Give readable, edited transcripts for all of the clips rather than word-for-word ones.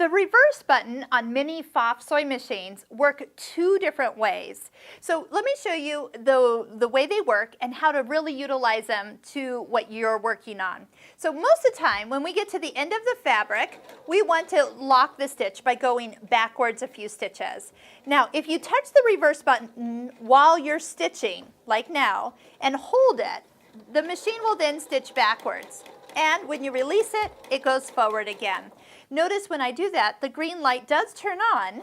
The reverse button on many Pfaff sewing machines work two different ways. So let me show you the way they work and how to really utilize them to what you're working on. So most of the time when we get to the end of the fabric, we want to lock the stitch by going backwards a few stitches. Now if you touch the reverse button while you're stitching, like now, and hold it, the machine will then stitch backwards. And when you release it, it goes forward again. Notice when I do that, the green light does turn on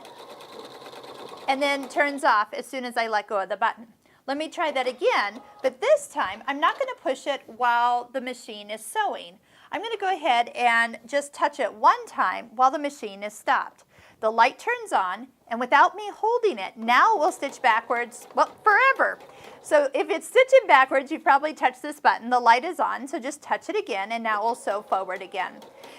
and then turns off as soon as I let go of the button. Let me try that again, but this time I'm not going to push it while the machine is sewing. I'm going to go ahead and just touch it one time while the machine is stopped. The light turns on, and without me holding it, now we'll stitch backwards, well, forever. So if it's stitching backwards, you've probably touched this button. The light is on, so just touch it again, and now we'll sew forward again.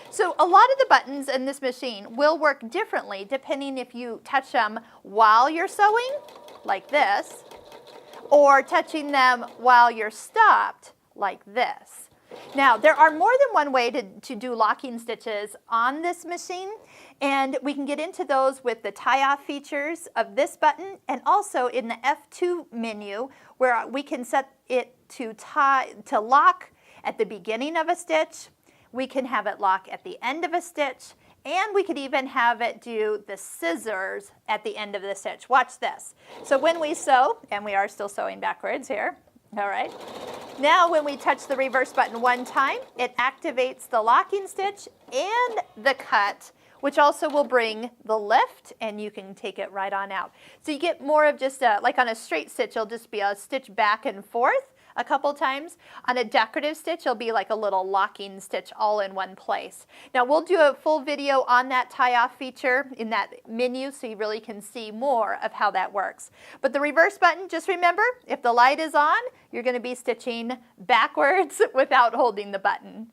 So a lot of the buttons in this machine will work differently depending if you touch them while you're sewing, like this, or touching them while you're stopped, like this. Now, there are more than one way to do locking stitches on this machine, and we can get into those with the tie-off features of this button and also in the F2 menu where we can set it to lock at the beginning of a stitch. We can have it lock at the end of a stitch, and we could even have it do the scissors at the end of the stitch. Watch this. So when we sew, and we are still sewing backwards here, all right. Now when we touch the reverse button one time, it activates the locking stitch and the cut, which also will bring the lift, and you can take it right on out. So you get more of just like on a straight stitch, it'll just be a stitch back and forth a couple times. On a decorative stitch, it'll be like a little locking stitch all in one place. Now we'll do a full video on that tie-off feature in that menu so you really can see more of how that works. But the reverse button, just remember, if the light is on, you're going to be stitching backwards without holding the button.